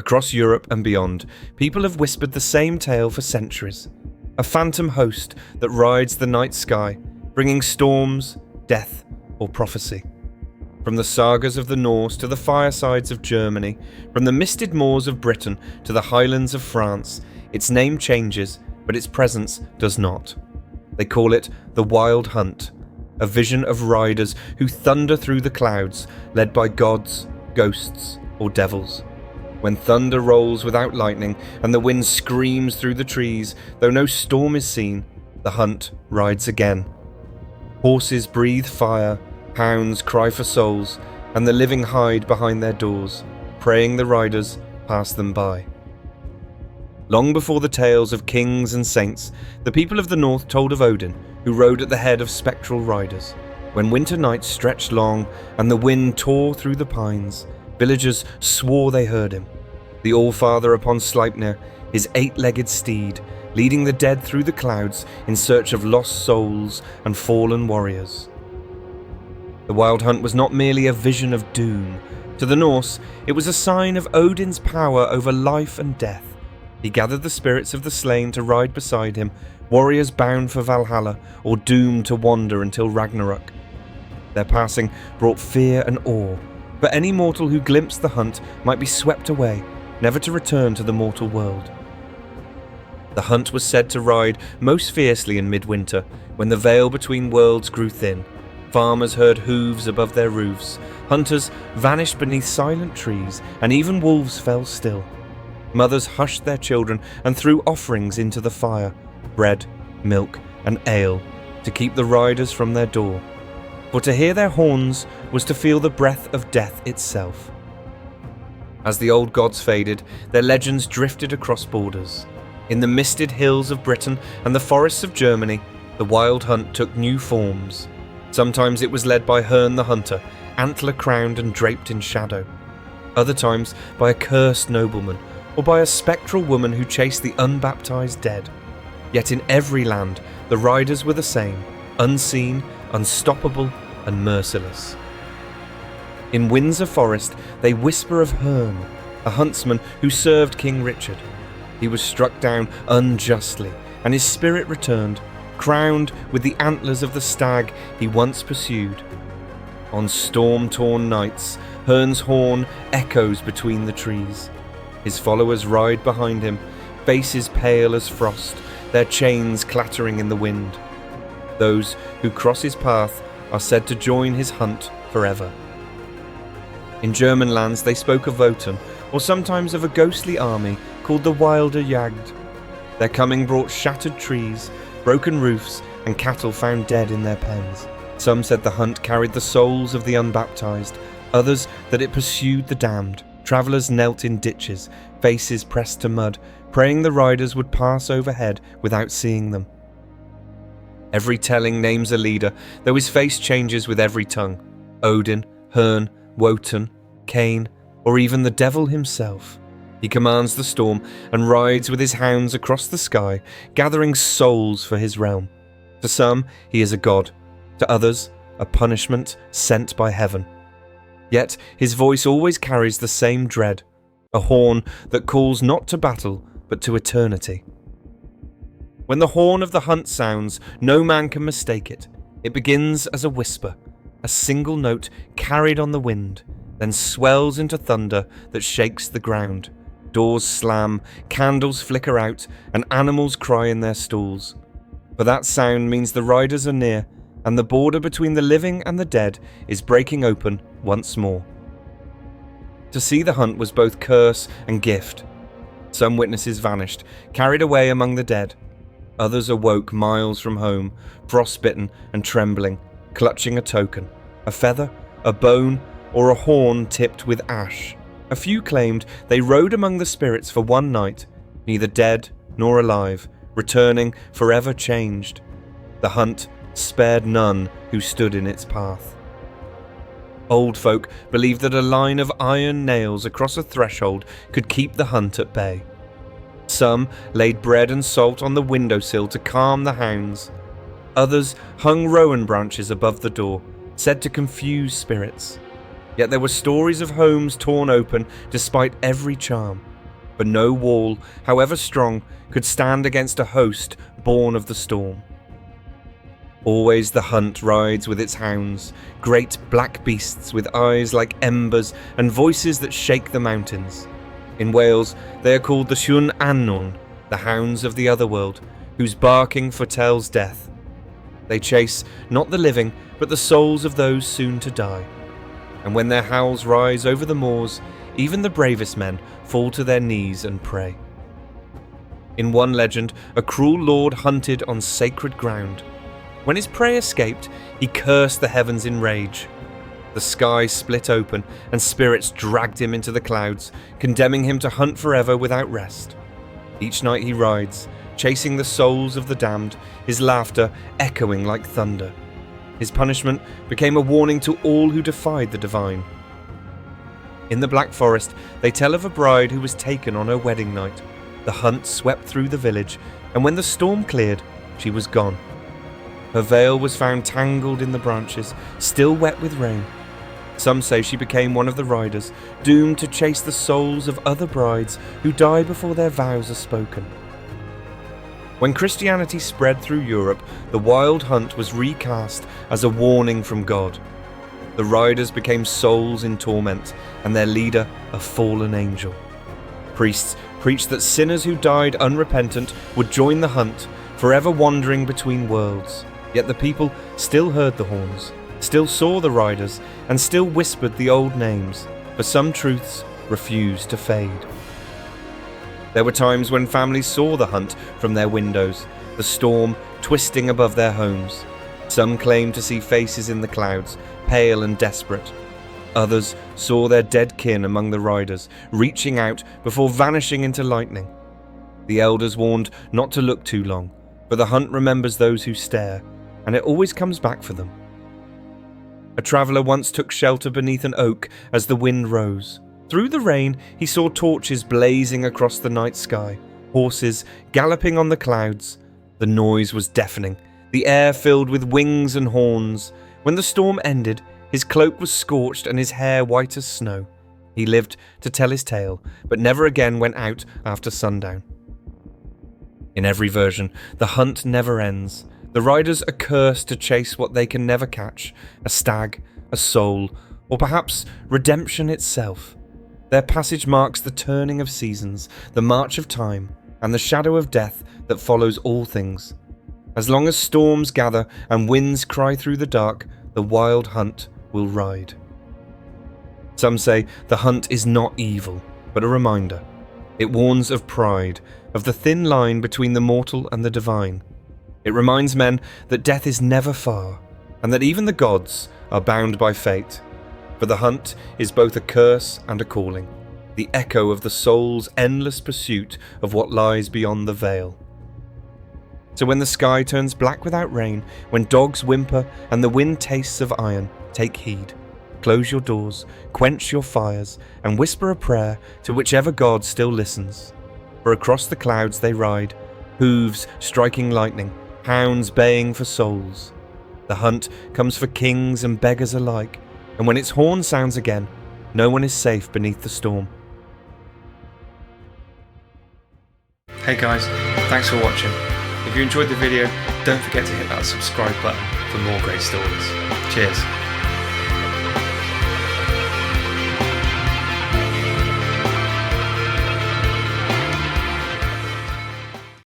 Across Europe and beyond, people have whispered the same tale for centuries. A phantom host that rides the night sky, bringing storms, death, or prophecy. From the sagas of the Norse to the firesides of Germany, from the misted moors of Britain to the highlands of France, its name changes, but its presence does not. They call it the Wild Hunt, a vision of riders who thunder through the clouds, led by gods, ghosts, or devils. When thunder rolls without lightning and the wind screams through the trees, though no storm is seen, the hunt rides again. Horses breathe fire, hounds cry for souls, and the living hide behind their doors, praying the riders pass them by. Long before the tales of kings and saints, the people of the north told of Odin, who rode at the head of spectral riders. When winter nights stretched long and the wind tore through the pines, villagers swore they heard him, the All-Father upon Sleipnir, his 8-legged steed, leading the dead through the clouds in search of lost souls and fallen warriors. The Wild Hunt was not merely a vision of doom. To the Norse, it was a sign of Odin's power over life and death. He gathered the spirits of the slain to ride beside him, warriors bound for Valhalla or doomed to wander until Ragnarok. Their passing brought fear and awe, but any mortal who glimpsed the hunt might be swept away, never to return to the mortal world. The hunt was said to ride most fiercely in midwinter, when the veil between worlds grew thin. Farmers heard hooves above their roofs, hunters vanished beneath silent trees, and even wolves fell still. Mothers hushed their children and threw offerings into the fire, bread, milk, and ale, to keep the riders from their door. For to hear their horns was to feel the breath of death itself. As the old gods faded, their legends drifted across borders. In the misted hills of Britain and the forests of Germany, the Wild Hunt took new forms. Sometimes it was led by Herne the Hunter, antler-crowned and draped in shadow. Other times by a cursed nobleman, or by a spectral woman who chased the unbaptized dead. Yet in every land, the riders were the same, unseen, unstoppable, and merciless. In Windsor Forest, they whisper of Herne, a huntsman who served King Richard. He was struck down unjustly, and his spirit returned, crowned with the antlers of the stag he once pursued. On storm-torn nights, Herne's horn echoes between the trees. His followers ride behind him, faces pale as frost, their chains clattering in the wind. Those who cross his path are said to join his hunt forever. In German lands they spoke of Wotan, or sometimes of a ghostly army called the Wilder Jagd. Their coming brought shattered trees, broken roofs, and cattle found dead in their pens. Some said the hunt carried the souls of the unbaptized, others that it pursued the damned. Travellers knelt in ditches, faces pressed to mud, praying the riders would pass overhead without seeing them. Every telling names a leader, though his face changes with every tongue. Odin, Herne, Wotan, Cain, or even the devil himself. He commands the storm and rides with his hounds across the sky, gathering souls for his realm. To some, he is a god. To others, a punishment sent by heaven. Yet his voice always carries the same dread, a horn that calls not to battle, but to eternity. When the horn of the hunt sounds, no man can mistake it. It begins as a whisper, a single note carried on the wind, then swells into thunder that shakes the ground. Doors slam, candles flicker out, and animals cry in their stalls. For that sound means the riders are near, and the border between the living and the dead is breaking open once more. To see the hunt was both curse and gift. Some witnesses vanished, carried away among the dead. Others awoke miles from home, frostbitten and trembling, clutching a token, a feather, a bone, or a horn tipped with ash. A few claimed they rode among the spirits for one night, neither dead nor alive, returning forever changed. The hunt spared none who stood in its path. Old folk believed that a line of iron nails across a threshold could keep the hunt at bay. Some laid bread and salt on the windowsill to calm the hounds. Others hung rowan branches above the door, said to confuse spirits. Yet there were stories of homes torn open despite every charm, but no wall, however strong, could stand against a host born of the storm. Always the hunt rides with its hounds, great black beasts with eyes like embers and voices that shake the mountains. In Wales, they are called the Siwn Annwn, the hounds of the otherworld, whose barking foretells death. They chase not the living, but the souls of those soon to die. And when their howls rise over the moors, even the bravest men fall to their knees and pray. In one legend, a cruel lord hunted on sacred ground. When his prey escaped, he cursed the heavens in rage. The sky split open, and spirits dragged him into the clouds, condemning him to hunt forever without rest. Each night he rides, chasing the souls of the damned, his laughter echoing like thunder. His punishment became a warning to all who defied the divine. In the Black Forest, they tell of a bride who was taken on her wedding night. The hunt swept through the village, and when the storm cleared, she was gone. Her veil was found tangled in the branches, still wet with rain. Some say she became one of the riders, doomed to chase the souls of other brides who die before their vows are spoken. When Christianity spread through Europe, the wild hunt was recast as a warning from God. The riders became souls in torment, and their leader a fallen angel. Priests preached that sinners who died unrepentant would join the hunt, forever wandering between worlds. Yet the people still heard the horns, still saw the riders, and still whispered the old names, for some truths refused to fade. There were times when families saw the hunt from their windows, the storm twisting above their homes. Some claimed to see faces in the clouds, pale and desperate. Others saw their dead kin among the riders, reaching out before vanishing into lightning. The elders warned not to look too long, for the hunt remembers those who stare, and it always comes back for them. A traveller once took shelter beneath an oak as the wind rose. Through the rain, he saw torches blazing across the night sky, horses galloping on the clouds. The noise was deafening, the air filled with wings and horns. When the storm ended, his cloak was scorched and his hair white as snow. He lived to tell his tale, but never again went out after sundown. In every version, the hunt never ends. The riders are cursed to chase what they can never catch, a stag, a soul, or perhaps redemption itself. Their passage marks the turning of seasons, the march of time, and the shadow of death that follows all things. As long as storms gather and winds cry through the dark, the wild hunt will ride. Some say the hunt is not evil, but a reminder. It warns of pride, of the thin line between the mortal and the divine. It reminds men that death is never far, and that even the gods are bound by fate. For the hunt is both a curse and a calling, the echo of the soul's endless pursuit of what lies beyond the veil. So when the sky turns black without rain, when dogs whimper and the wind tastes of iron, take heed. Close your doors, quench your fires, and whisper a prayer to whichever god still listens. For across the clouds they ride, hooves striking lightning, hounds baying for souls. The hunt comes for kings and beggars alike, and when its horn sounds again, no one is safe beneath the storm. Hey guys, thanks for watching. If you enjoyed the video, don't forget to hit that subscribe button for more great stories. Cheers.